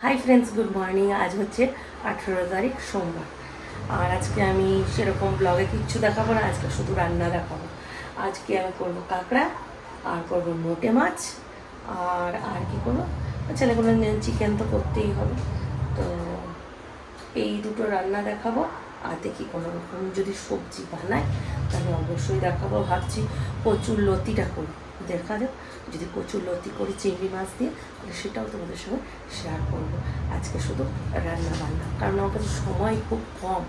Hi friends, good morning. আজ হচ্ছে 18 তারিখ সোমবার। আর আজকে আমি সেরকম ব্লগে কিচ্ছু দেখাবো না, আজকে শুধু রান্না দেখাবো। আজকে আমি করবো কাঁকড়া আর করবো নোটে মাছ আর আর কি করবো, ছেলেগুলো চিকেন তো করতেই হবে। তো এই দুটো রান্না দেখাবো। আর দেখি কোনো রকম যদি সবজি বানাই তাহলে অবশ্যই দেখাবো। ভাবছি কচুর লতিটা করি, দেখা যাক। যদি কচুর লতি করি চিংড়ি মাছ দিয়ে তাহলে সেটাও তোমাদের সঙ্গে শেয়ার করবো। আজকে শুধু রান্না বান্না, কারণ আমার কাছে সময় খুব কম।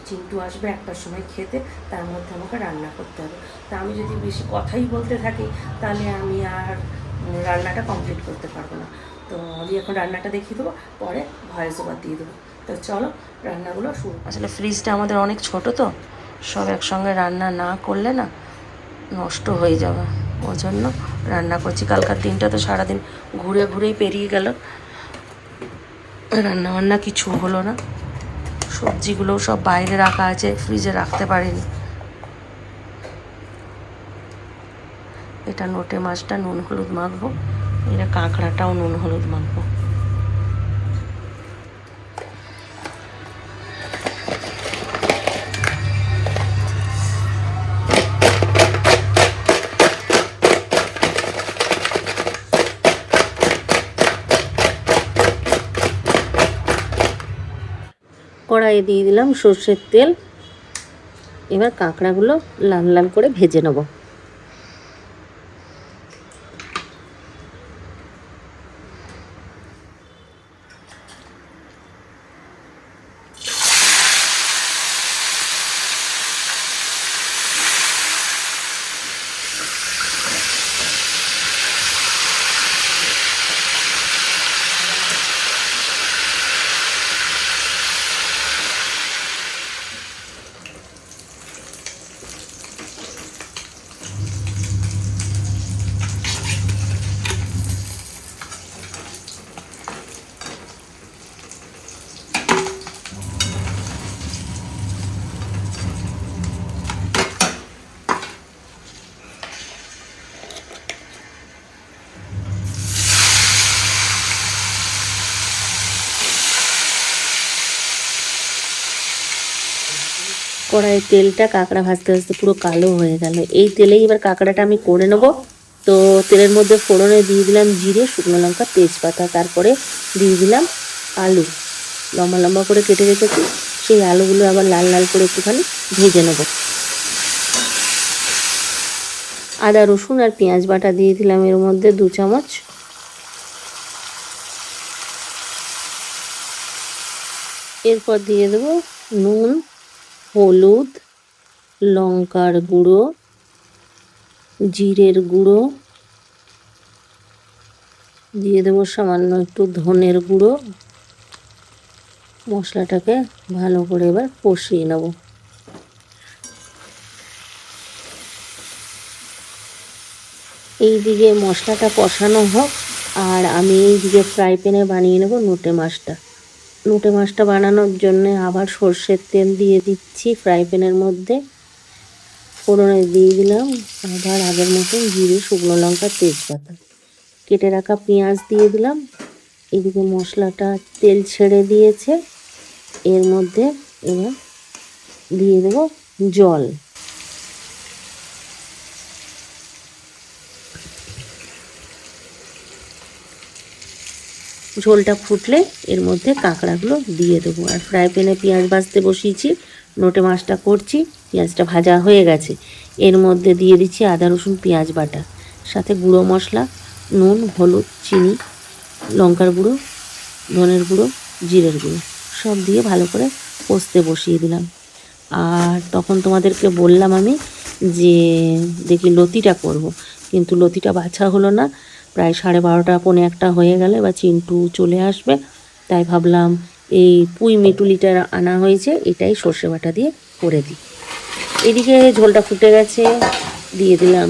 চিন্টু আসবে একটার সময় খেতে, তার মধ্যে আমাকে রান্না করতে হবে। তা আমি যদি বেশি কথাই বলতে থাকি তাহলে আমি আর রান্নাটা কমপ্লিট করতে পারবো না। তো আমি এখন রান্নাটা দেখিয়ে দেবো, পরে ভয়েস ওভার দিয়ে দেবো। তো চলো রান্নাগুলো শুরু। আসলে ফ্রিজটা আমাদের অনেক ছোট, তো সব একসঙ্গে রান্না না করলে না নষ্ট হয়ে যাবে, ওই জন্য রান্না করছি। কালকার দিনটা তো সারাদিন ঘুরে ঘুরেই পেরিয়ে গেল, রান্না বান্না কিছু হলো না। সবজিগুলো সব বাইরে রাখা আছে, ফ্রিজে রাখতে পারিনি। এটা নোটে মাছটা নুন হলুদ মাখবো, এটা কাঁকড়াটাও নুন হলুদ মাখবো। কড়াইয়ে দিয়ে দিলাম সর্ষের তেল। এবার কাঁকড়াগুলো লাল লাল করে ভেজে নেব। কড়াইয়ের তেলটা কাঁকড়া ভাজতে ভাজতে পুরো কালো হয়ে গেল। এই তেলেই এবার কাঁকড়াটা আমি করে নেব। তো তেলের মধ্যে ফোড়নে দিয়ে দিলাম জিরে, শুকনো লঙ্কা, তেজপাতা। তারপরে দিয়ে দিলাম আলু, লম্বা লম্বা করে কেটে রেখেছি। সেই আলুগুলো আবার লাল লাল করে একটুখানি ভেজে নেব। আদা রসুন আর পেঁয়াজ বাটা দিয়ে দিলাম এর মধ্যে 2 চামচ। এরপর দিয়ে দেবো নুন, হলুদ, লঙ্কার গুঁড়ো, জিরের গুঁড়ো, দিয়ে দেবো সামান্য একটু ধনের গুঁড়ো। মশলাটাকে ভালো করে এবার কষিয়ে নেব। এইদিকে মশলাটা কষানো হোক আর আমি এইদিকে ফ্রাই প্যানে বানিয়ে নেব নোটে মাছটা। নোটে মাছটা বানানোর জন্য আবার সর্ষের তেল দিয়ে দিচ্ছি ফ্রাই প্যানের মধ্যে। ফোড়নে দিয়ে দিলাম আবার আগের মতন জিরে, শুকনো লঙ্কা, তেজপাতা। কেটে রাখা পেঁয়াজ দিয়ে দিলাম। এদিকে মশলাটা তেল ছেড়ে দিয়েছে, এর মধ্যে এবার দিয়ে দেব জল। ঝোলটা ফুটলে এর মধ্যে কাঁকড়াগুলো দিয়ে দেবো। আর ফ্রাই প্যানে পেঁয়াজ ভাজতে বসিয়েছি, নোটে মাছটা করছি। পেঁয়াজটা ভাজা হয়ে গেছে, এর মধ্যে দিয়ে দিচ্ছি আদা রসুন পেঁয়াজ বাটা, সাথে গুঁড়ো মশলা, নুন, হলুদ, চিনি, লঙ্কার গুঁড়ো, ধনের গুঁড়ো, জিরের গুঁড়ো সব দিয়ে ভালো করে কষতে বসিয়ে দিলাম। আর তখন তোমাদেরকে বললাম আমি যে দেখি লতিটা করব, কিন্তু লতিটা বাছা হলো না। প্রায় 12:30 পৌনে 1টা হয়ে গেল। এবার চিন্টু চলে আসবে, তাই ভাবলাম এই পুঁই মিটুলিটা আনা হয়েছে, এটাই সর্ষে বাটা দিয়ে করে দিই। এদিকে ঝোলটা ফুটে গেছে, দিয়ে দিলাম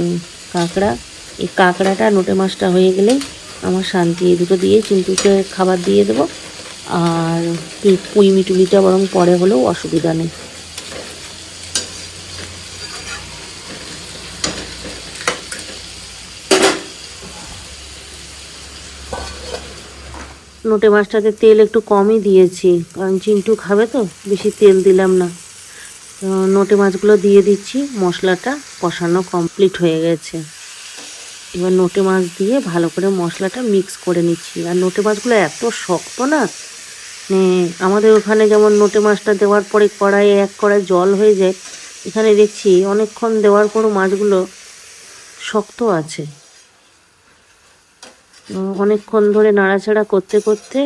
কাঁকড়া। এই কাঁকড়াটা নোটে মাছটা হয়ে গেলেই আমার শান্তি। এই দুটো দিয়ে চিন্টুকে খাবার দিয়ে দেবো। আর পুঁই মিটুলিটা বরং পরে হলেও অসুবিধা নেই। নোটে মাছটাতে তেল একটু কমই দিয়েছি, কারণ চিন্টু খাবে তো, বেশি তেল দিলাম না। তো নোটে মাছগুলো দিয়ে দিচ্ছি। মশলাটা কষানো কমপ্লিট হয়ে গেছে। এবার নোটে মাছ দিয়ে ভালো করে মশলাটা মিক্স করে নিচ্ছি। আর নোটে মাছগুলো এত শক্ত না, মানে আমাদের ওখানে যেমন নোটে মাছটা দেওয়ার পরে কড়াইয়ে এক কড়াই জল হয়ে যায়, এখানে দেখছি অনেকক্ষণ দেওয়ার পরও মাছগুলো শক্ত আছে। অনেকক্ষণ ধরে নাড়াচাড়া করতে করতে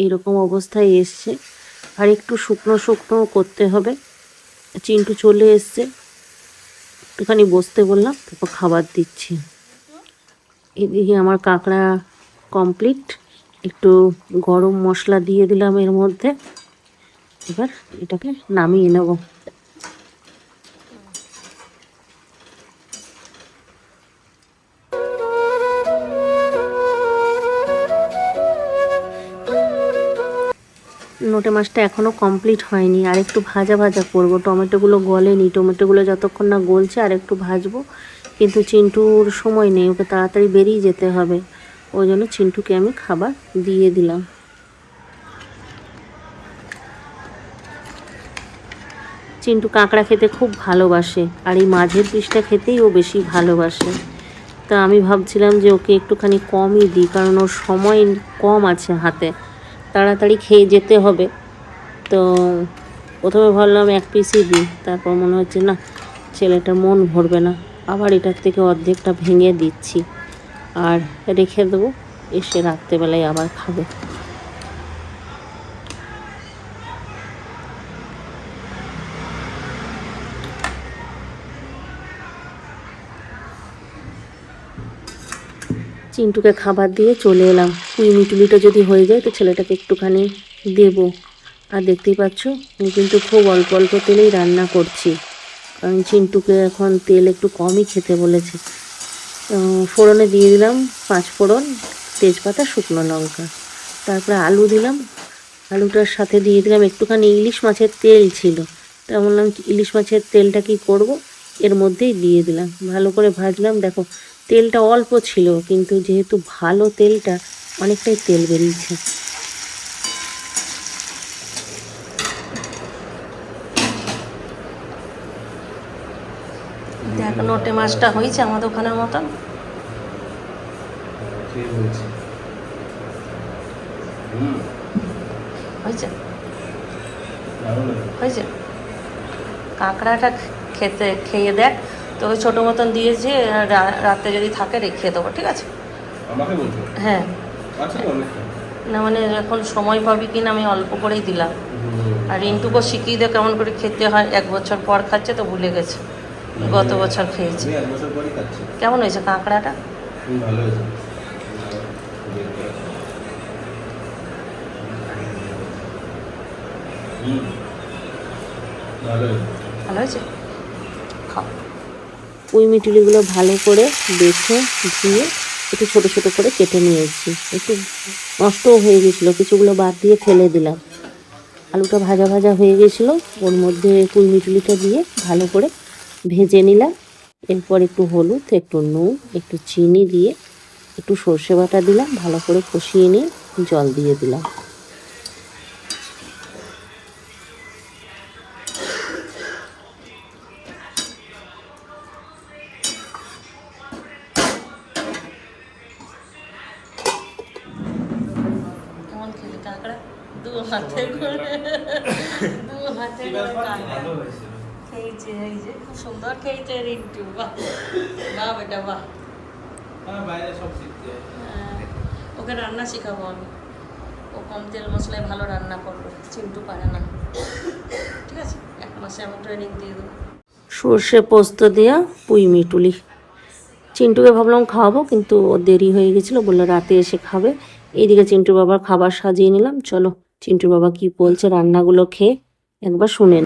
এইরকম অবস্থায় এসছে। আর একটু শুকনো শুকনো করতে হবে। চিন্টু চলে এসছে, একটুখানি বসতে বললাম, তারপর খাবার দিচ্ছি। এদিকে আমার কাঁকড়া কমপ্লিট। একটু গরম মশলা দিয়ে দিলাম এর মধ্যে। এবার এটাকে নামিয়ে নেব। নোটে মাছটা এখনও কমপ্লিট হয়নি, আর একটু ভাজা ভাজা করবো। টমেটোগুলো গলেনি, টমেটোগুলো যতক্ষণ না গলছে আর একটু ভাজবো। কিন্তু চিন্টুর সময় নেই, ওকে তাড়াতাড়ি বেরিয়ে যেতে হবে, ওই জন্য চিন্টুকে আমি খাবার দিয়ে দিলাম। চিন্টু কাঁকড়া খেতে খুব ভালোবাসে, আর এই মাঝের পিসটা খেতেই ও বেশি ভালোবাসে। তা আমি ভাবছিলাম যে ওকে একটুখানি কমই দিই, কারণ ওর সময় কম আছে হাতে, তাড়াতাড়ি খেয়ে যেতে হবে। তো প্রথমে ভাবলাম এক পিসই দিই, তারপর মনে হচ্ছে না, ছেলেটা মন ভরবে না, আবার এটার থেকে অর্ধেকটা ভেঙে দিচ্ছি আর রেখে দেবো, এসে রাত্রেবেলায় আবার খাবে। চিন্টুকে খাবার দিয়ে চলে এলাম। মিটুলিটা যদি হয়ে যায় তো ছেলেটাকে একটুখানি দেবো। আর দেখতেই পাচ্ছ আমি কিন্তু খুব অল্প অল্প তেলেই রান্না করছি, কারণ চিন্টুকে এখন তেল একটু কমই খেতে বলেছে। ফোড়নে দিয়ে দিলাম 5 ফোড়ন, তেজপাতা, শুকনো লঙ্কা, তারপরে আলু দিলাম। আলুটার সাথে দিয়ে দিলাম একটুখানি ইলিশ মাছের তেল ছিল, তা বললাম ইলিশ মাছের তেলটা কি করব, এর মধ্যেই দিয়ে দিলাম। ভালো করে ভাজলাম। দেখো তেলটা অল্প ছিল, কিন্তু যেহেতু ভালো তেলটা, অনেকটাই তেল বেরিয়েছে। দেখ নোটে মাছটা হয়েছে আমাদের ওখানের মতন। হয়েছে হয়েছে। কাঁকড়াটা খেয়ে দেখ, তো ওই ছোটো মতন দিয়েছি, রাতে যদি থাকে রেখে দেবো, ঠিক আছে? হ্যাঁ, না মানে এখন সময় পাবি কি না, আমি অল্প করেই দিলাম। আর রিন্টুকে শিখিয়ে দে কেমন করে খেতে হয়, 1 বছর পর খাচ্ছে তো ভুলে গেছে, গত বছর খেয়েছি। কেমন হয়েছে কাঁকড়াটা? ভালো হয়েছে, খাও। মিটুলিগুলো ভালো করে বেছে ধুয়ে একটু ছোটো ছোটো করে কেটে নিয়েছি। একটু নষ্টও হয়ে গেছিলো, কিছুগুলো বাদ দিয়ে ফেলে দিলাম। আলুটা ভাজা ভাজা হয়ে গেছিলো, ওর মধ্যে মিটুলিটা দিয়ে ভালো করে ভেজে নিলাম। এরপর একটু হলুদ, একটু নুন, একটু চিনি দিয়ে একটু সর্ষে বাটা দিলাম, ভালো করে কষিয়ে নিয়ে জল দিয়ে দিলাম। কেমন খেলি কাঁকড়া? 2 হাতে করে কাঁকড়া খেয়েছে, এই যে খুব সুন্দর খেয়েছে রিন্টু। বাহ বাহ বেটা বাহ। ওকে রান্না শেখাবো আমি, ও কম তেল মশলায় ভালো রান্না করবে, চিন্টু পারে না, ঠিক আছে? 1 মাসে আমি ট্রেনিং দিয়ে দেবো। সর্ষে পোস্ত দেওয়া মিটুলি। চিন্টুকে ভাবলাম খাওয়াবো, কিন্তু ও দেরি হয়ে গেছিলো, বললো রাতে এসে খাবে। এইদিকে চিন্টুর বাবার খাবার সাজিয়ে নিলাম। চলো চিন্টুর বাবা কি বলছে রান্নাগুলো খেয়ে একবার শুনেন।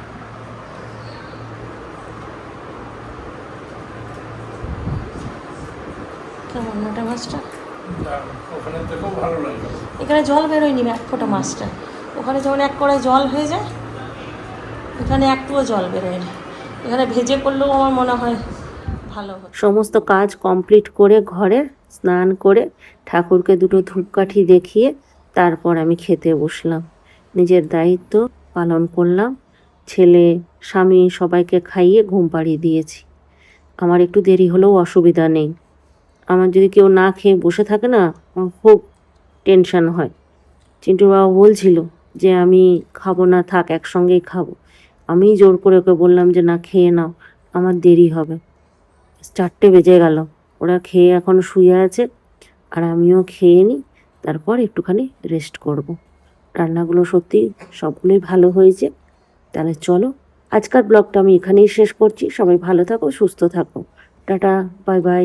কেমন মোটা মাছটা? এখানে জল বেরোয়নি 1 ফোঁটা মাছটা, ওখানে যেমন 1 কড়াই জল হয়ে যায়, এখানে একটুও জল বেরোয়নি। এখানে ভেজে করলেও আমার মনে হয় ভালো হতো। সমস্ত কাজ কমপ্লিট করে ঘরে স্নান করে ঠাকুরকে 2টো ধূপকাঠি দেখিয়ে তারপর আমি খেতে বসলাম, নিজের দায়িত্ব পালন করলাম, ছেলে স্বামী সবাইকে খাইয়ে ঘুম পাড়িয়ে দিয়েছি। আমার একটু দেরি হলেও অসুবিধা নেই। আমার যদি কেউ না খেয়ে বসে থাকে না, আমার খুব টেনশন হয়। চিন্টুর বাবা বলছিল যে আমি খাবো না, থাক একসঙ্গেই খাবো। আমি জোর করে ওকে বললাম যে না, খেয়ে নাও, আমার দেরি হবে। 4টে বেজে গেল, ওরা খেয়ে এখন শুয়ে আছে, আর আমিও খেয়ে নিই, তারপর একটুখানি রেস্ট করব। রান্নাগুলো সত্যি সবগুলোই ভালো হয়েছে। তাহলে চলো, আজকাল ব্লগটা আমি এখানেই শেষ করছি। সবাই ভালো থাকো, সুস্থ থাকো। Tata, bye bye.